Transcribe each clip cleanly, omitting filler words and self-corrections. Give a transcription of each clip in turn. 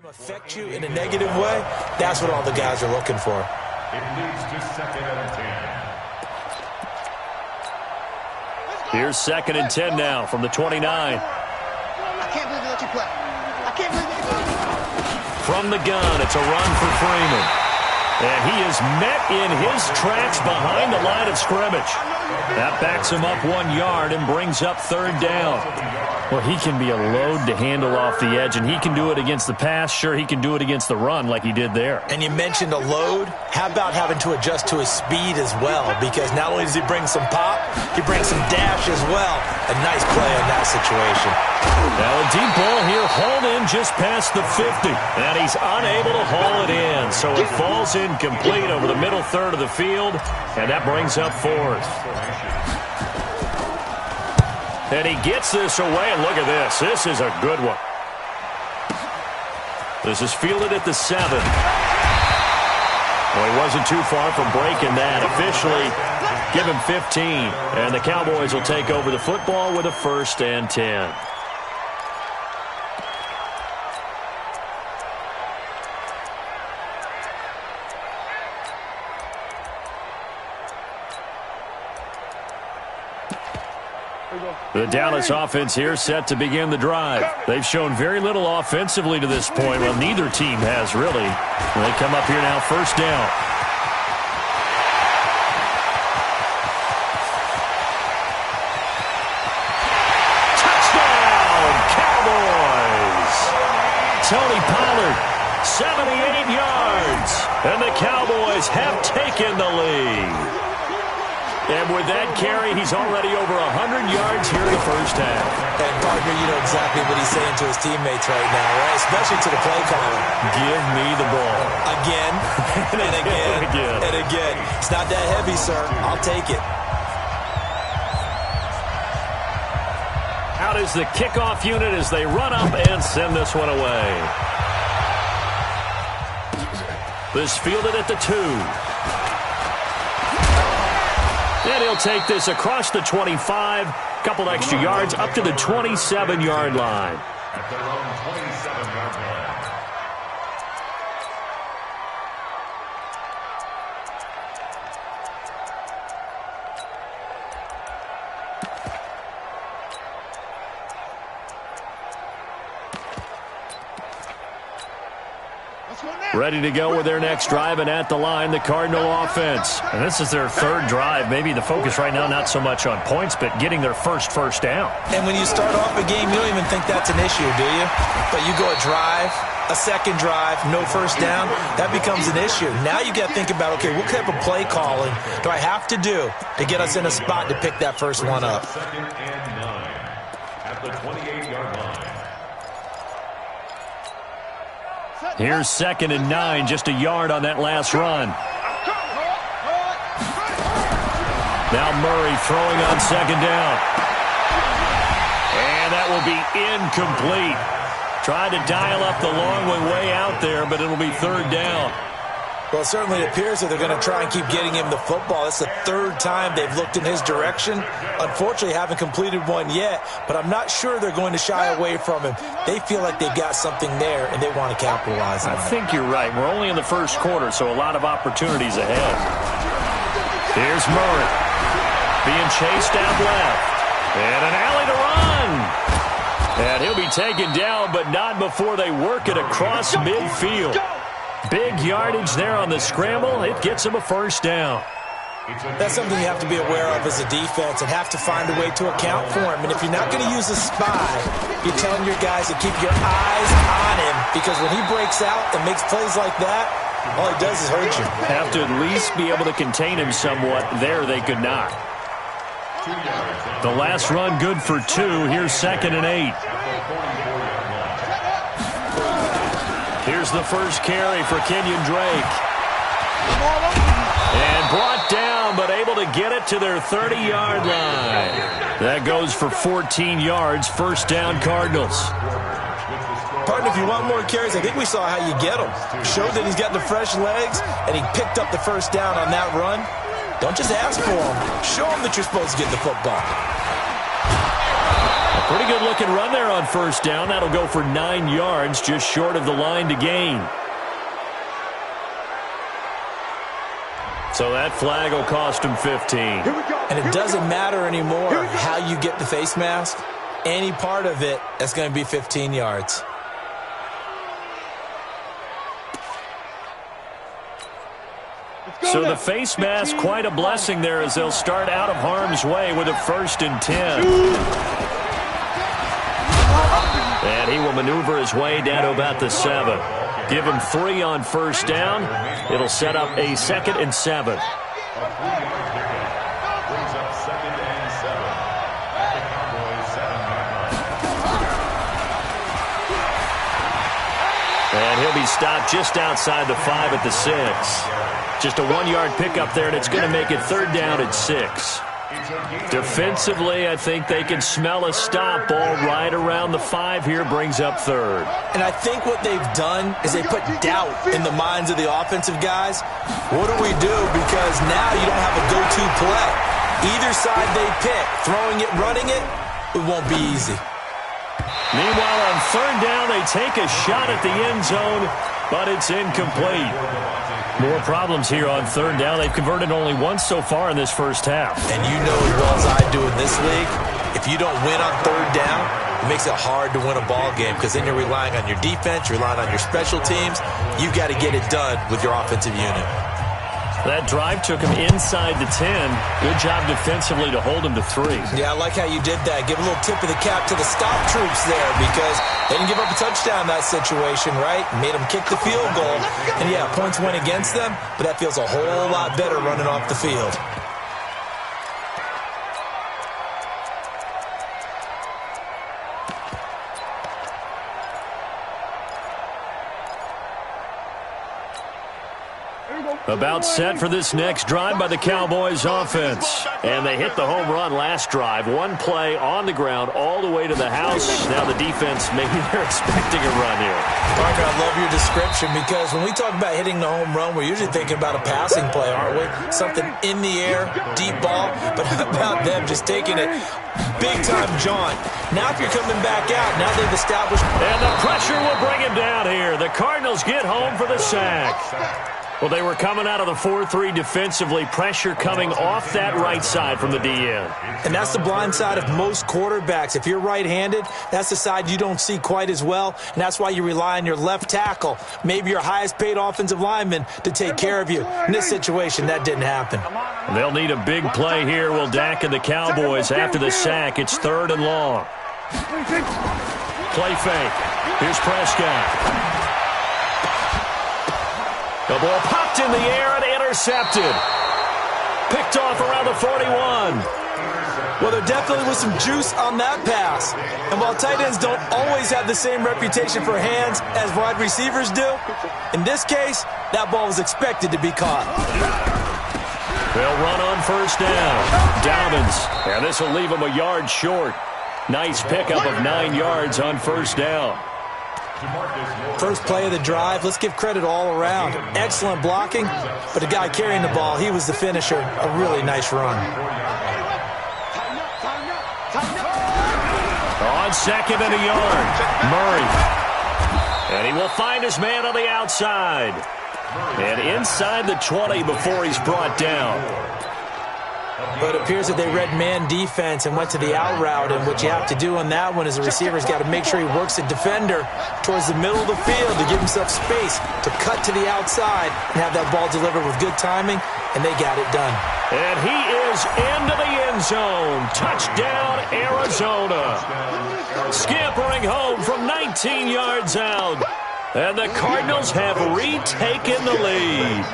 them affect you in a negative way, that's what all the guys are looking for. It leads to second and 10. Here's second and 10 now from the 29. I can't believe they let you play. I can't believe they let you play. From the gun, it's a run for Freeman. And he is met in his tracks behind the line of scrimmage. That backs him up 1 yard and brings up third down. Well, he can be a load to handle off the edge, and he can do it against the pass. Sure, he can do it against the run like he did there. And you mentioned a load. How about having to adjust to his speed as well? Because not only does he bring some pop, he brings some dash as well. A nice play in that situation. Now a deep ball here, hauled in just past the 50. And he's unable to haul it in. So it falls incomplete over the middle third of the field. And that brings up fourth. And he gets this away, and look at this. This is a good one. This is fielded at the 7. Well, he wasn't too far from breaking that. Officially, give him 15. And the Cowboys will take over the football with a 1st and 10. The Dallas offense here set to begin the drive. They've shown very little offensively to this point. Well, neither team has really. They come up here now, first down. Touchdown, Cowboys! Tony Pollard, 78 yards. And the Cowboys have taken the lead. And with that carry, he's already over 100 yards here in the first half. And, partner, you know exactly what he's saying to his teammates right now, right? Especially to the play caller. Give me the ball. Again, and again, and again. It's not that heavy, sir. I'll take it. Out is the kickoff unit as they run up and send this one away. This fielded at the 2. And he'll take this across the 25, couple extra yards, up to the 27-yard line. At their own 27-yard line. Ready to go with their next drive, and at the line, the Cardinal offense. And this is their third drive. Maybe the focus right now, not so much on points, but getting their first down. And when you start off a game, you don't even think that's an issue, do you? But you go a drive, a second drive, no first down, that becomes an issue. Now you got to think about, okay, what type of play calling do I have to do to get us in a spot to pick that first one up? Second and 9 at the 28-yard line. Here's second and 9, just a yard on that last run. Now Murray throwing on second down. And that will be incomplete. Tried to dial up the long way out there, but it'll be third down. Well, it certainly appears that they're going to try and keep getting him the football. It's the third time they've looked in his direction. Unfortunately, haven't completed one yet, but I'm not sure they're going to shy away from him. They feel like they've got something there, and they want to capitalize on it. I think you're right. We're only in the first quarter, so a lot of opportunities ahead. Here's Murray. Being chased out left. And an alley to run. And he'll be taken down, but not before they work it across midfield. Big yardage there on the scramble. It gets him a first down. That's something you have to be aware of as a defense and have to find a way to account for him. And if you're not going to use a spy, you're telling your guys to keep your eyes on him, because when he breaks out and makes plays like that, all he does is hurt you. Have to at least be able to contain him somewhat. There they could not. The last run good for 2. Here's second and 8. Here's the first carry for Kenyon Drake. And brought down, but able to get it to their 30-yard line. That goes for 14 yards. First down, Cardinals. Partner, if you want more carries, I think we saw how you get them. Showed that he's got the fresh legs, and he picked up the first down on that run. Don't just ask for them. Show them that you're supposed to get the football. Pretty good looking run there on first down. That'll go for 9 yards, just short of the line to gain. So that flag will cost him 15. And it doesn't matter anymore how you get the face mask. Any part of it, that's going to be 15 yards. So the face mask, quite a blessing there as they'll start out of harm's way with a 1st and 10. And he will maneuver his way down to about the 7. Give him 3 on first down. It'll set up a 2nd and 7. And he'll be stopped just outside the 5 at the 6. Just a 1-yard pickup there, and it's going to make it 3rd down at 6. Defensively, I think they can smell a stop. Ball right around the 5 here, brings up 3rd. And I think what they've done is they put doubt in the minds of the offensive guys. What do we do? Because now you don't have a go-to play. Either side they pick, throwing it, running it, it won't be easy. Meanwhile, on 3rd down, they take a shot at the end zone, but it's incomplete. More problems here on 3rd down. They've converted only once so far in this first half. And you know as well as I do in this league, if you don't win on 3rd down, it makes it hard to win a ball game because then you're relying on your defense, you're relying on your special teams. You've got to get it done with your offensive unit. That drive took him inside the 10. Good job defensively to hold him to 3. Yeah, I like how you did that. Give a little tip of the cap to the stop troops there because they didn't give up a touchdown in that situation, right? Made them kick the field goal. And, yeah, points went against them, but that feels a whole lot better running off the field. About set for this next drive by the Cowboys offense. And they hit the home run last drive. 1 play on the ground all the way to the house. Now the defense, maybe they're expecting a run here. Parker, I love your description because when we talk about hitting the home run, we're usually thinking about a passing play, aren't we? Something in the air, deep ball. But how about them just taking it big-time jaunt? Now if you're coming back out, now they've established. And the pressure will bring him down here. The Cardinals get home for the sack. Well, they were coming out of the 4-3 defensively. Pressure coming off that right side from the DN. And that's the blind side of most quarterbacks. If you're right-handed, that's the side you don't see quite as well. And that's why you rely on your left tackle, maybe your highest-paid offensive lineman, to take care of you. In this situation, that didn't happen. They'll need a big play here. Will Dak and the Cowboys after the sack. It's 3rd and long. Play fake. Here's Prescott. The ball popped in the air and intercepted. Picked off around the 41. Well, there definitely was some juice on that pass. And while tight ends don't always have the same reputation for hands as wide receivers do, in this case, that ball was expected to be caught. They'll run on first down. Dobbins. And this will leave him a yard short. Nice pickup of 9 yards on first down. First play of the drive, let's give credit all around. Excellent blocking, but the guy carrying the ball, he was the finisher. A really nice run. On 2nd and a yard, Murray. And he will find his man on the outside. And inside the 20 before he's brought down. But it appears that they read man defense and went to the out route. And what you have to do on that one is the receiver's got to make sure he works the defender towards the middle of the field to give himself space to cut to the outside and have that ball delivered with good timing. And they got it done. And he is into the end zone. Touchdown, Arizona. Scampering home from 19 yards out. And the Cardinals have retaken the lead.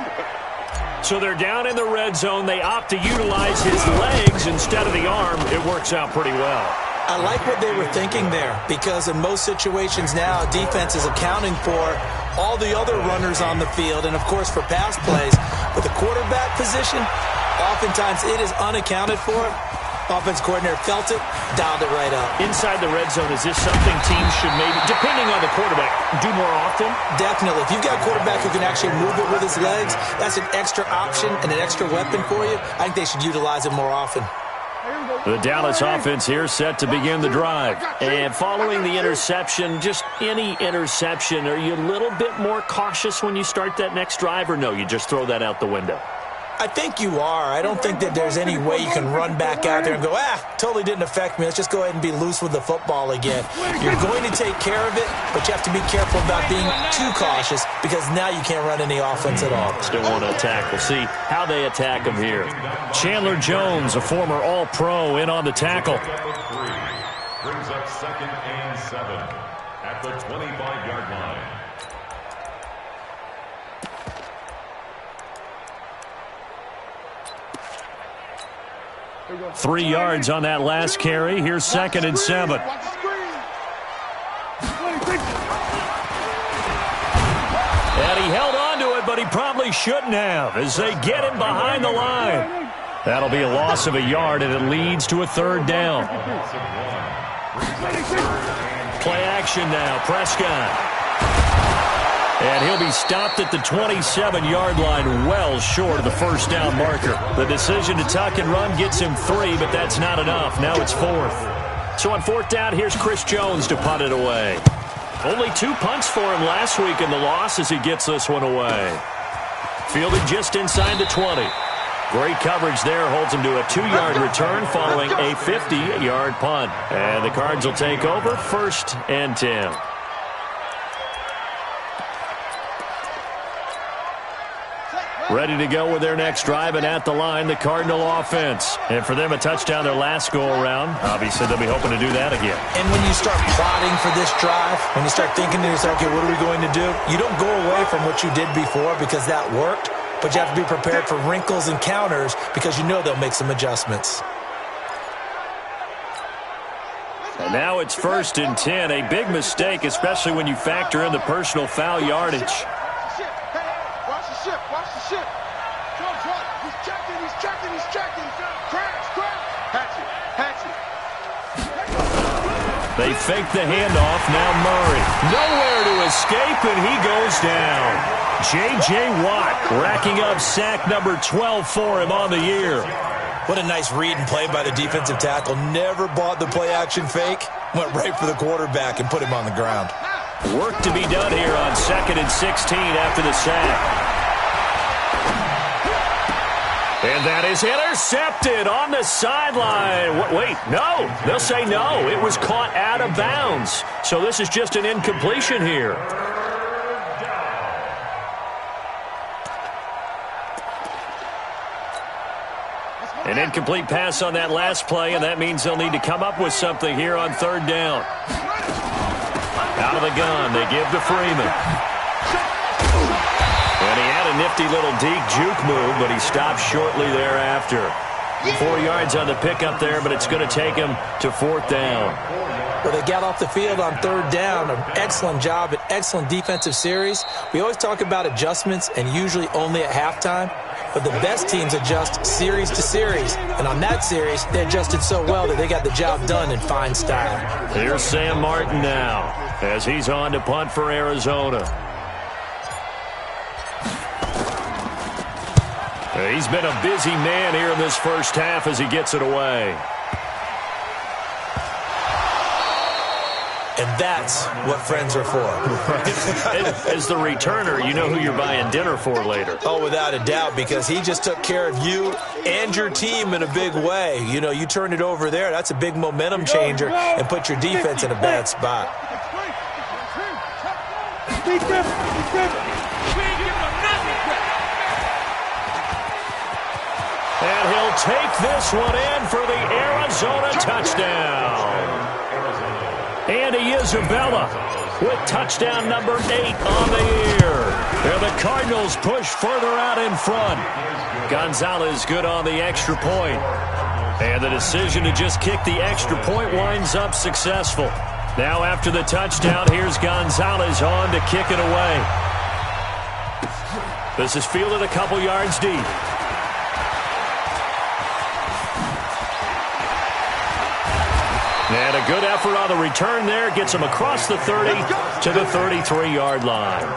So they're down in the red zone. They opt to utilize his legs instead of the arm. It works out pretty well. I like what they were thinking there because in most situations now, defense is accounting for all the other runners on the field and, of course, for pass plays. But the quarterback position, oftentimes it is unaccounted for. Offense coordinator felt it, dialed it right up. Inside the red zone, is this something teams should maybe, depending on the quarterback, do more often? Definitely. If you've got a quarterback who can actually move it with his legs, that's an extra option and an extra weapon for you. I think they should utilize it more often. The Dallas offense here set to begin the drive. And following the interception, just any interception, are you a little bit more cautious when you start that next drive, or no, you just throw that out the window? I think you are. I don't think that there's any way you can run back out there and go, totally didn't affect me. Let's just go ahead and be loose with the football again. You're going to take care of it, but you have to be careful about being too cautious because now you can't run any offense at all. Still want to attack. We'll see how they attack him here. Chandler Jones, a former All-Pro, in on the tackle. Brings up 2nd and 7 at the 25-yard line. 3 yards on that last carry. Here's 2nd and 7. And he held on to it, but he probably shouldn't have as they get him behind the line. That'll be a loss of a yard, and it leads to a 3rd down. Play action now. Prescott. And he'll be stopped at the 27-yard line, well short of the 1st down marker. The decision to tuck and run gets him 3, but that's not enough. Now it's 4th. So on 4th down, here's Chris Jones to punt it away. Only 2 punts for him last week in the loss as he gets this one away. Fielded just inside the 20. Great coverage there, holds him to a 2-yard return following a 50-yard punt. And the Cards will take over 1st and 10. Ready to go with their next drive, and at the line, the Cardinal offense. And for them, a touchdown their last go-around. Obviously, they'll be hoping to do that again. And when you start plotting for this drive, when you start thinking to yourself, okay, what are we going to do? You don't go away from what you did before because that worked, but you have to be prepared for wrinkles and counters because you know they'll make some adjustments. And now it's 1st and 10. A big mistake, especially when you factor in the personal foul yardage. They fake the handoff. Now Murray. Nowhere to escape, and he goes down. J.J. Watt racking up sack number 12 for him on the year. What a nice read and play by the defensive tackle. Never bought the play-action fake. Went right for the quarterback and put him on the ground. Work to be done here on 2nd and 16 after the sack. And that is intercepted on the sideline. Wait, no. They'll say no. It was caught out of bounds. So this is just an incompletion here. An incomplete pass on that last play, and that means they'll need to come up with something here on 3rd down. Out of the gun, they give to Freeman. And he had a nifty little deep juke move, but he stopped shortly thereafter. 4 yards on the pickup there, but it's going to take him to 4th down. Well, they got off the field on 3rd down. An excellent job, an excellent defensive series. We always talk about adjustments, and usually only at halftime. But the best teams adjust series to series. And on that series, they adjusted so well that they got the job done in fine style. Here's Sam Martin now as he's on to punt for Arizona. He's been a busy man here in this first half as he gets it away. And that's what friends are for. As the returner, you know who you're buying dinner for later. Oh, without a doubt, because he just took care of you and your team in a big way. You know, you turned it over there. That's a big momentum changer and put your defense in a bad spot. And he'll take this one in for the Arizona touchdown. Andy Isabella with touchdown number 8 on the year. And the Cardinals push further out in front. Gonzalez good on the extra point. And the decision to just kick the extra point winds up successful. Now after the touchdown, here's Gonzalez on to kick it away. This is fielded a couple yards deep. And a good effort on the return there. Gets him across the 30 to the 33-yard line.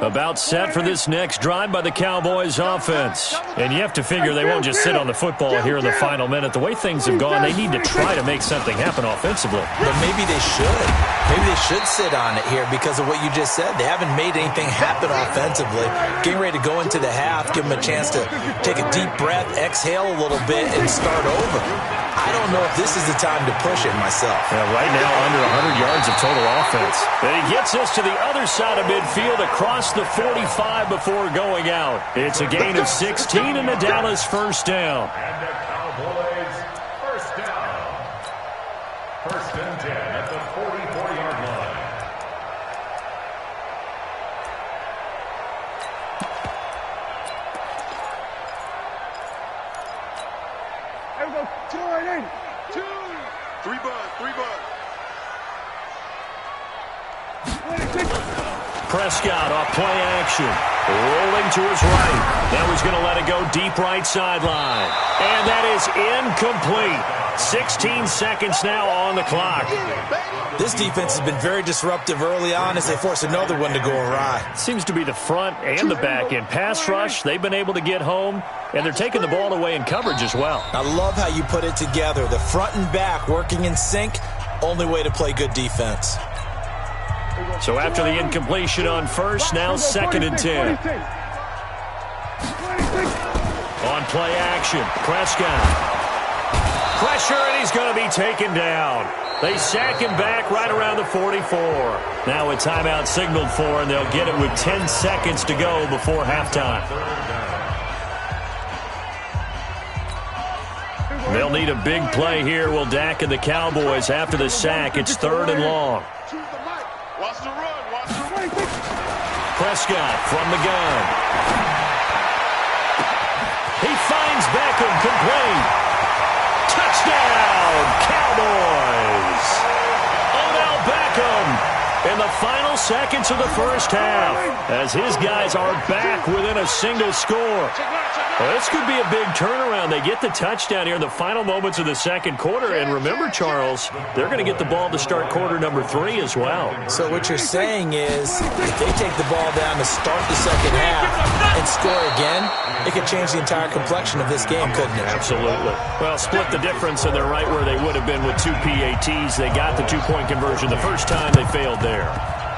About set for this next drive by the Cowboys offense. And you have to figure they won't just sit on the football here in the final minute. The way things have gone, they need to try to make something happen offensively. But maybe they should. Maybe they should sit on it here because of what you just said. They haven't made anything happen offensively. Getting ready to go into the half, give them a chance to take a deep breath, exhale a little bit, and start over. I don't know if this is the time to push it myself. Yeah, right now, under 100 yards of total offense. And he gets us to the other side of midfield across the 45 before going out. It's a gain of 16 and a Dallas first down. And the Cowboys first down. First and 10 at the 44-yard line. There we go. 280. 3 bud. Prescott off play action. Rolling to his right. Now he's going to let it go deep right sideline. And that is incomplete. 16 seconds now on the clock. This defense has been very disruptive early on as they force another one to go awry. Seems to be the front and the back in pass rush. They've been able to get home, and they're taking the ball away in coverage as well. I love how you put it together. The front and back working in sync. Only way to play good defense. So after the incompletion on first, now second and 10. On play action, Prescott. Pressure, and he's going to be taken down. They sack him back right around the 44. Now a timeout signaled for, and they'll get it with 10 seconds to go before halftime. They'll need a big play here, will Dak and the Cowboys after the sack. It's third and long. Watch the run. Prescott from the gun. He finds Beckham complete. Touchdown, Cowboys! Odell Beckham in the final seconds of the first half as his guys are back within a single score. Well, this could be a big turnaround. They get the touchdown here in the final moments of the second quarter. And remember, Charles, they're going to get the ball to start quarter number 3 as well. So what you're saying is if they take the ball down to start the second half and score again, it could change the entire complexion of this game, couldn't it? Absolutely. Well, split the difference, and they're right where they would have been with 2 PATs. They got the 2-point conversion the first time. They failed there.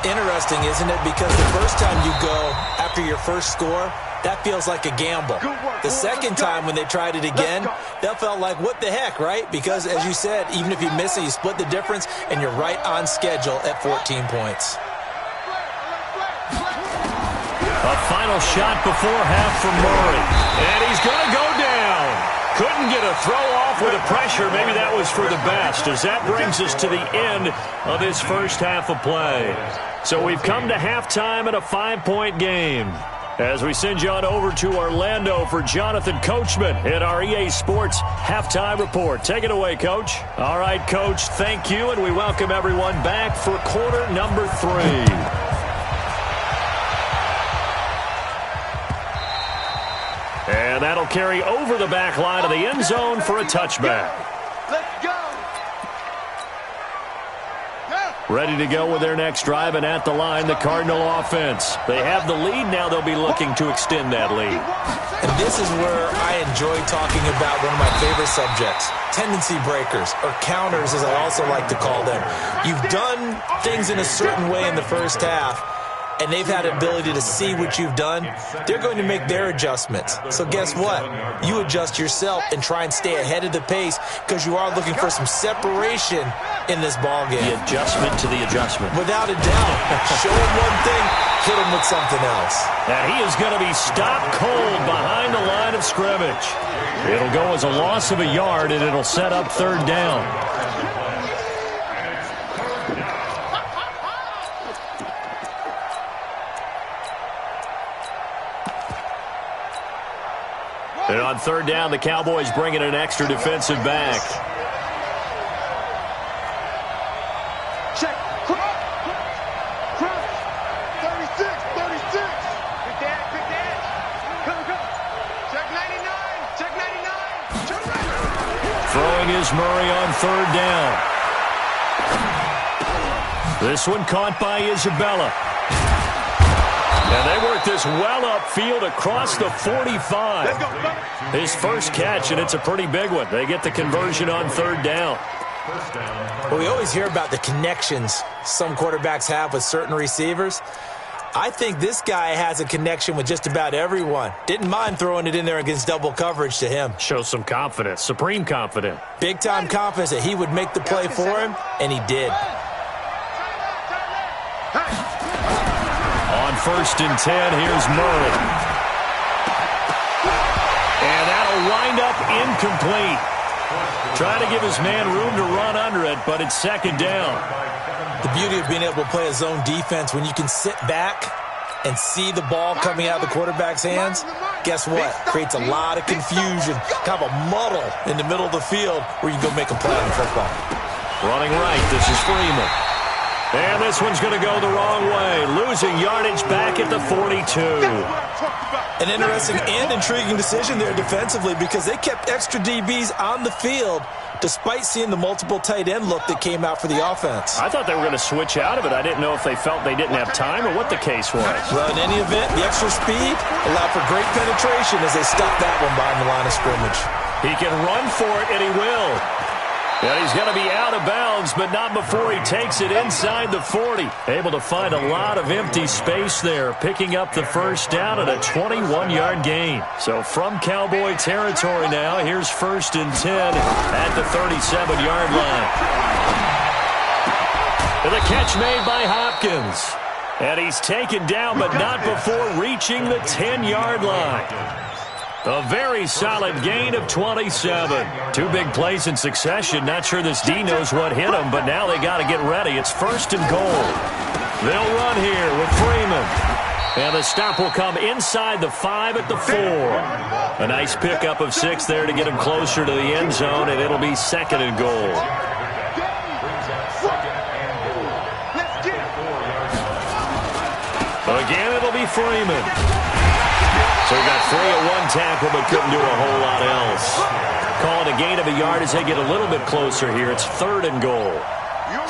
Interesting, isn't it? Because the first time you go after your first score, that feels like a gamble. The second time when they tried it again, that felt like, what the heck, right? Because, as you said, even if you miss it, you split the difference, and you're right on schedule at 14 points. A final shot before half from Murray. And he's going to go down. Couldn't get a throw off with the pressure. Maybe that was for the best, as that brings us to the end of this first half of play. So we've come to halftime in a 5-point game. As we send you on over to Orlando for Jonathan Coachman at our EA Sports Halftime Report. Take it away, Coach. All right, Coach, thank you, and we welcome everyone back for quarter number 3. And that'll carry over the back line of the end zone for a touchback. Let's go. Ready to go with their next drive, and at the line, the Cardinal offense. They have the lead. Now they'll be looking to extend that lead. And this is where I enjoy talking about one of my favorite subjects, tendency breakers, or counters as I also like to call them. You've done things in a certain way in the first half, and they've had an ability to see what you've done. They're going to make their adjustments. So guess what? You adjust yourself and try and stay ahead of the pace because you are looking for some separation in this ball game. The adjustment to the adjustment. Without a doubt. Show him one thing, hit him with something else. And he is going to be stopped cold behind the line of scrimmage. It'll go as a loss of a yard, and it'll set up third down. And on third down, the Cowboys bring in an extra defensive back. Check. Cross. 36. Quick dad. Come. Check 99. Check 99. Throwing is Murray on third down. This one caught by Isabella. And they work this well upfield across the 45. His first catch, and it's a pretty big one. They get the conversion on third down. Well, we always hear about the connections some quarterbacks have with certain receivers. I think this guy has a connection with just about everyone. Didn't mind throwing it in there against double coverage to him. Shows some confidence, supreme confidence. Big-time confidence that he would make the play for him, and he did. On 1st and 10, here's Murray. And that'll wind up incomplete. Trying to give his man room to run under it, but it's 2nd down. The beauty of being able to play a zone defense, when you can sit back and see the ball coming out of the quarterback's hands, guess what? Creates a lot of confusion, kind of a muddle in the middle of the field where you can go make a play on football. Running right, this is Freeman. And this one's going to go the wrong way, losing yardage back at the 42. An interesting and intriguing decision there defensively because they kept extra DBs on the field despite seeing the multiple tight end look that came out for the offense. I thought they were going to switch out of it. I didn't know if they felt they didn't have time or what the case was. Well, in any event, the extra speed allowed for great penetration as they stopped that one behind the line of scrimmage. He can run for it, and he will. And he's going to be out of bounds, but not before he takes it inside the 40. Able to find a lot of empty space there, picking up the first down at a 21-yard gain. So from Cowboy territory now, here's 1st and 10 at the 37-yard line. And the catch made by Hopkins. And he's taken down, but not before reaching the 10-yard line. A very solid gain of 27. 2 big plays in succession. Not sure this D knows what hit him, but now they got to get ready. It's 1st and goal. They'll run here with Freeman. And the stop will come inside the 5 at the 4. A nice pickup of 6 there to get him closer to the end zone, and it'll be 2nd and goal. Again, it'll be Freeman. So he got 3 at one tackle, but couldn't do a whole lot else. Call it a gain of a yard as they get a little bit closer here. It's 3rd and goal.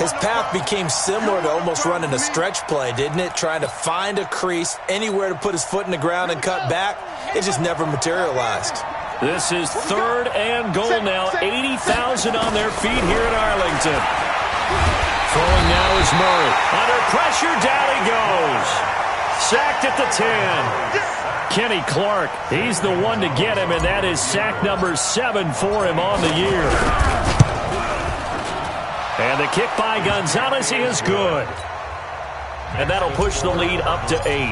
His path became similar to almost running a stretch play, didn't it? Trying to find a crease, anywhere to put his foot in the ground and cut back. It just never materialized. This is 3rd and goal now. 80,000 on their feet here in Arlington. Throwing now is Murray. Under pressure, down he goes. Sacked at the 10. Kenny Clark, he's the one to get him, and that is sack number 7 for him on the year. And the kick by Gonzalez is good. And that'll push the lead up to 8.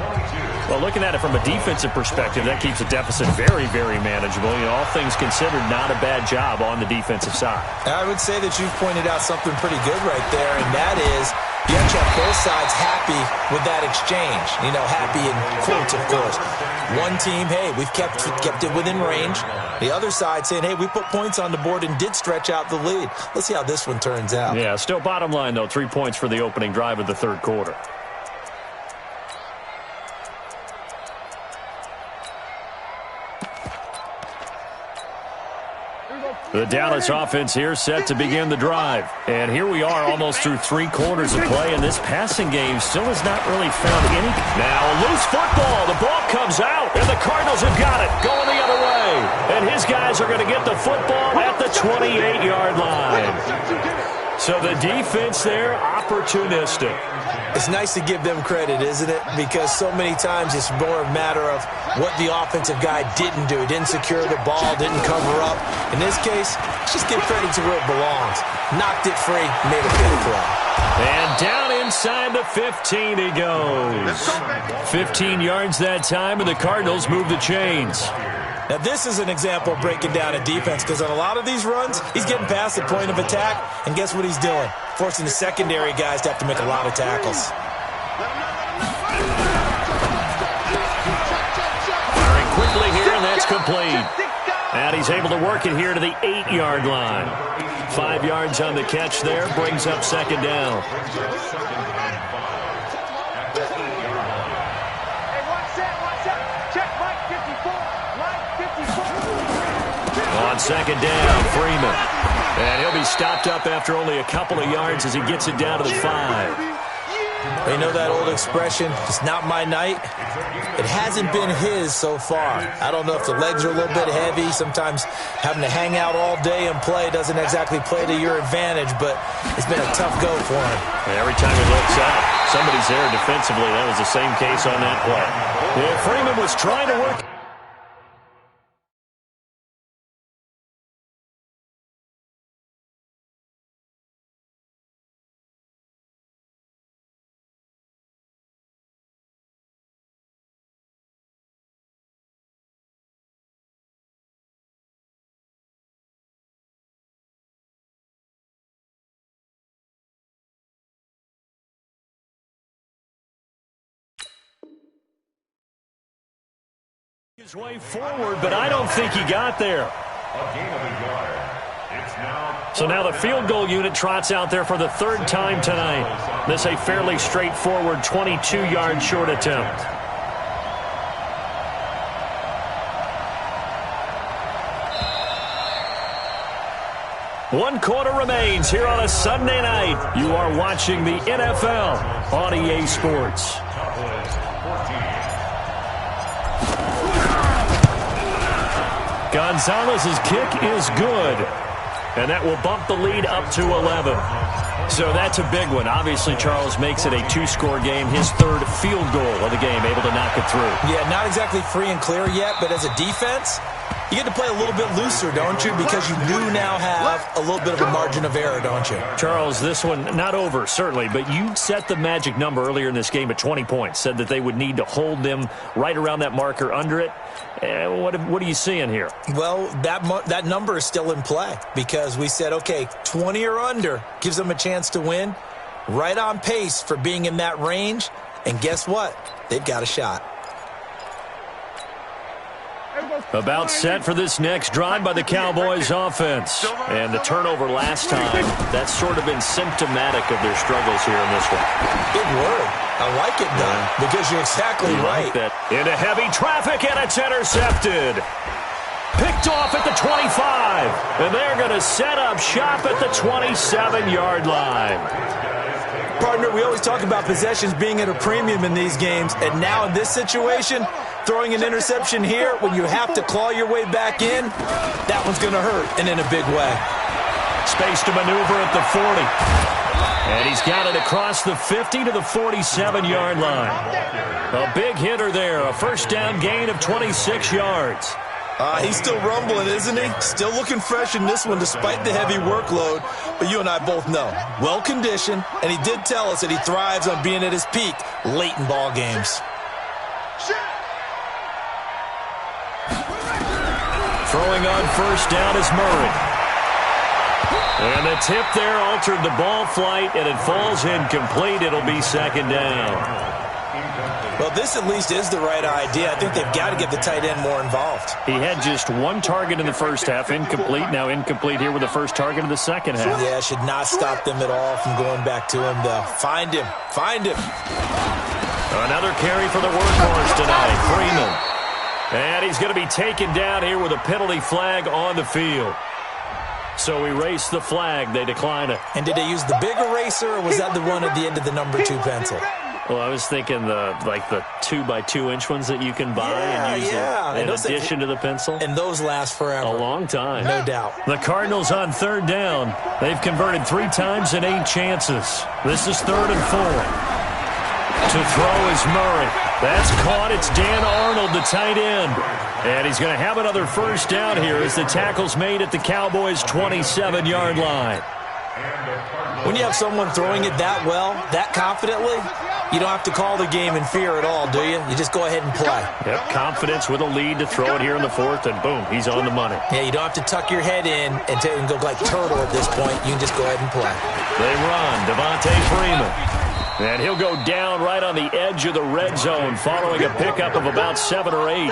Well, looking at it from a defensive perspective, that keeps the deficit very, very manageable. You know, all things considered, not a bad job on the defensive side. I would say that you've pointed out something pretty good right there, and that is you have to have both sides happy with that exchange. You know, happy in quotes, of course. One team, hey, we've kept it within range. The other side saying, hey, we put points on the board and did stretch out the lead. Let's see how this one turns out. Yeah, still bottom line, though, 3 points for the opening drive of the 3rd quarter. The Dallas offense here set to begin the drive. And here we are almost through 3 quarters of play, and this passing game still has not really found any. Now a loose football. The ball comes out, and the Cardinals have got it going the other way. And his guys are going to get the football at the 28-yard line. So the defense there, opportunistic. It's nice to give them credit, isn't it? Because so many times it's more a matter of what the offensive guy didn't do. Didn't secure the ball, didn't cover up. In this case, just give credit to where it belongs. Knocked it free, made a big play. And down inside the 15 he goes. 15 yards that time, and the Cardinals move the chains. Now, this is an example of breaking down a defense because on a lot of these runs, he's getting past the point of attack, and guess what he's doing? Forcing the secondary guys to have to make a lot of tackles. Firing quickly here, and that's complete. And he's able to work it here to the 8-yard line. 5 yards on the catch there, brings up 2nd down. On 2nd down, Freeman. And he'll be stopped up after only a couple of yards as he gets it down to the 5. You know that old expression, it's not my night? It hasn't been his so far. I don't know if the legs are a little bit heavy. Sometimes having to hang out all day and play doesn't exactly play to your advantage, but it's been a tough go for him. Every time he looks out, somebody's there defensively. That was the same case on that play. Yeah, Freeman was trying to work. His way forward, but I don't think he got there. So now the field goal unit trots out there for the third time tonight. This a fairly straightforward 22-yard short attempt. One quarter remains here on a Sunday night. You are watching the NFL on EA Sports. Gonzalez's kick is good, and that will bump the lead up to 11. So that's a big one. Obviously, Charles makes it a two-score game, his third field goal of the game, able to knock it through. Yeah, not exactly free and clear yet, but as a defense, you get to play a little bit looser, don't you? Because you do now have a little bit of a margin of error, don't you? Charles, this one not over, certainly, but you set the magic number earlier in this game at 20 points, said that they would need to hold them right around that marker under it. What are you seeing here? Well, that number is still in play because we said, okay, 20 or under gives them a chance to win. Right on pace for being in that range. And guess what? They've got a shot. About set for this next drive by the Cowboys offense. And the turnover last time, that's sort of been symptomatic of their struggles here in this one. Good word. I like it, Don, because you're exactly right. Like that. Into heavy traffic, and it's intercepted. Picked off at the 25. And they're going to set up shop at the 27-yard line. Partner, we always talk about possessions being at a premium in these games, and now in this situation, throwing an interception here when you have to claw your way back in, that one's going to hurt, and in a big way. Space to maneuver at the 40. And he's got it across the 50 to the 47-yard line. A big hitter there, a first down gain of 26 yards. He's still rumbling, isn't he? Still looking fresh in this one despite the heavy workload. But you and I both know, well-conditioned, and he did tell us that he thrives on being at his peak late in ball games. Throwing on first down is Murray. And the tip there altered the ball flight, and it falls incomplete. It'll be second down. Well, this at least is the right idea. I think they've got to get the tight end more involved. He had just one target in the first half, incomplete. Now incomplete here with the first target of the second half. Yeah, should not stop them at all from going back to him, though. Find him. Find him. Another carry for the workhorse tonight, Freeman. And he's going to be taken down here with a penalty flag on the field. So erase the flag. They decline it. And did they use the big eraser, or was that the one at the end of the number 2 pencil? Well, I was thinking the 2x2-inch ones that you can buy and use in addition to the pencil. And those last forever. A long time. No doubt. The Cardinals on third down. They've converted 3 times in 8 chances. This is 3rd and 4. To throw is Murray. That's caught. It's Dan Arnold, the tight end. And he's going to have another first down here as the tackle's made at the Cowboys' 27-yard line. When you have someone throwing it that well, that confidently, you don't have to call the game in fear at all, do you? You just go ahead and play. Yep, confidence with a lead to throw it here in the 4th, and boom, he's on the money. Yeah, you don't have to tuck your head in and go like turtle at this point. You can just go ahead and play. They run. Devontae Freeman. And he'll go down right on the edge of the red zone following a pickup of about 7 or 8.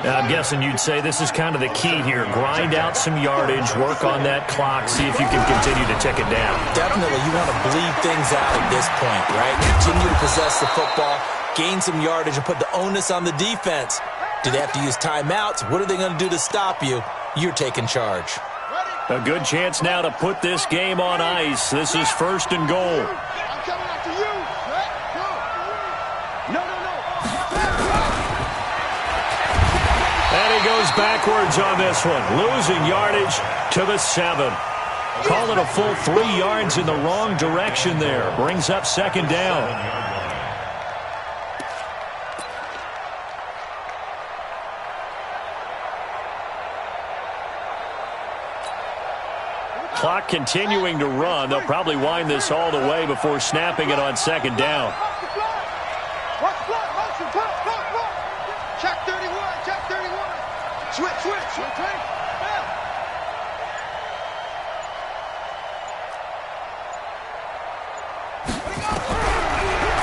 I'm guessing you'd say this is kind of the key here. Grind out some yardage, work on that clock, see if you can continue to tick it down. Definitely. You want to bleed things out at this point, right? Continue to possess the football, gain some yardage, and put the onus on the defense. Do they have to use timeouts? What are they going to do to stop you? You're taking charge. A good chance now to put this game on ice. This is 1st and goal. backwards on this one, losing yardage to the 7. Call it a full 3 yards in the wrong direction there. Brings up second down. Clock continuing to run. They'll probably wind this all the way before snapping it on second down. Check 31, check 31. Switch.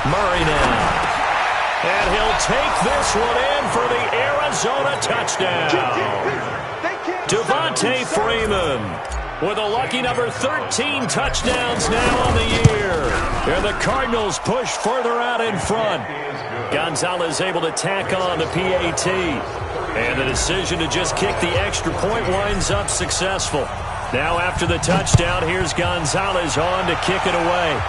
Murray now. And he'll take this one in for the Arizona touchdown. Devontae Freeman with a lucky number 13 touchdowns now on the year. And the Cardinals push further out in front. Gonzalez able to tack on the PAT. And the decision to just kick the extra point winds up successful. Now after the touchdown, here's Gonzalez on to kick it away.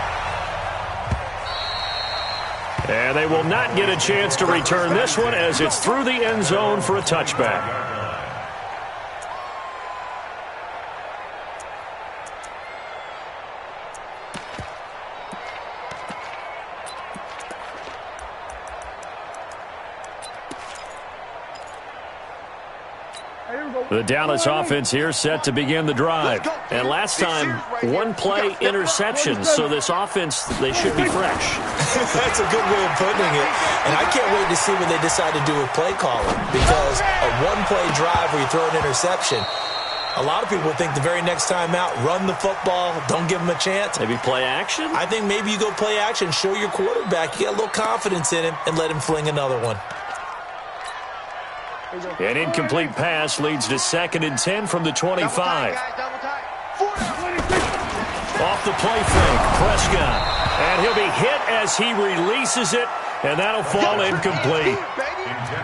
And they will not get a chance to return this one as it's through the end zone for a touchback. The Dallas offense here set to begin the drive. And last time, one play interception. So this offense, they should be fresh. That's a good way of putting it. And I can't wait to see what they decide to do with play calling. Because a one-play drive where you throw an interception, a lot of people think the very next time out, run the football, don't give them a chance. Maybe play action? I think maybe you go play action, show your quarterback, you get a little confidence in him, and let him fling another one. An incomplete pass leads to 2nd and 10 from the 25. Off the play fake, Prescott. And he'll be hit as he releases it, and that'll fall incomplete.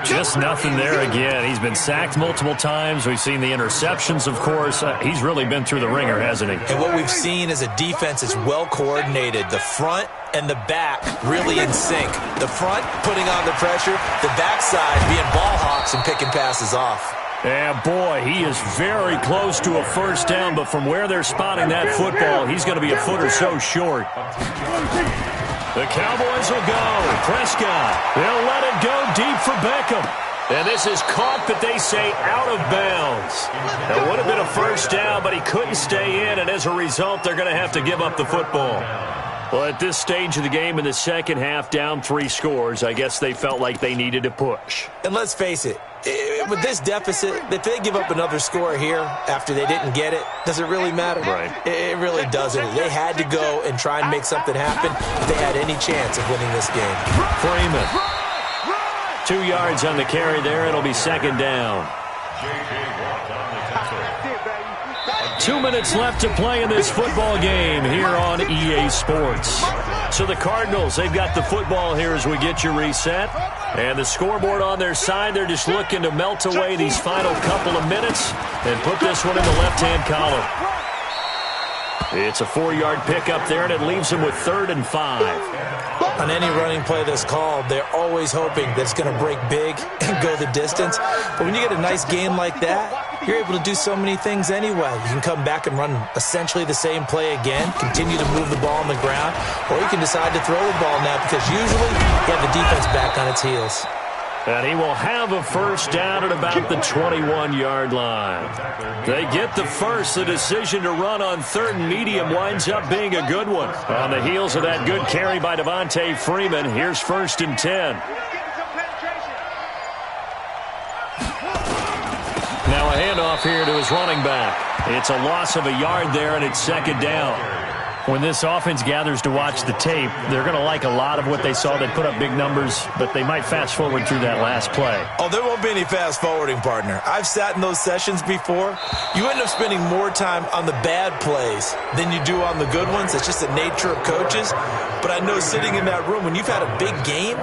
Just nothing there again. He's been sacked multiple times. We've seen the interceptions, of course. He's really been through the ringer, hasn't he? And what we've seen is a defense that's well coordinated. The front and the back really in sync. The front putting on the pressure, the backside being ball hawks and picking passes off. And boy, he is very close to a first down, but from where they're spotting that football, he's going to be a foot or so short. The Cowboys will go. Prescott, they'll let it go deep for Beckham. And this is caught, but they say out of bounds. It would have been a first down, but he couldn't stay in, and as a result, they're going to have to give up the football. Well, at this stage of the game in the second half, down 3 scores, I guess they felt like they needed to push. And let's face it, with this deficit, if they give up another score here after they didn't get it, does it really matter? Right. It really doesn't. They had to go and try and make something happen if they had any chance of winning this game. Freeman. 2 yards on the carry there. It'll be second down. 2 minutes left to play in this football game here on EA Sports. So the Cardinals, they've got the football here as we get you reset. And the scoreboard on their side, they're just looking to melt away these final couple of minutes and put this one in the left-hand column. It's a 4-yard pickup there, and it leaves them with 3rd and 5. On any running play that's called, they're always hoping that it's going to break big and go the distance. But when you get a nice gain like that, you're able to do so many things anyway. You can come back and run essentially the same play again, continue to move the ball on the ground, or you can decide to throw the ball now because usually you have the defense back on its heels. And he will have a first down at about the 21-yard line. They get the first. The decision to run on 3rd and medium winds up being a good one. On the heels of that good carry by Devontae Freeman, here's 1st and 10. Now a handoff here to his running back. It's a loss of a yard there, and it's 2nd down. When this offense gathers to watch the tape, they're going to like a lot of what they saw. They put up big numbers, but they might fast forward through that last play. Oh, there won't be any fast forwarding, partner. I've sat in those sessions before. You end up spending more time on the bad plays than you do on the good ones. It's just the nature of coaches. But I know sitting in that room, when you've had a big game,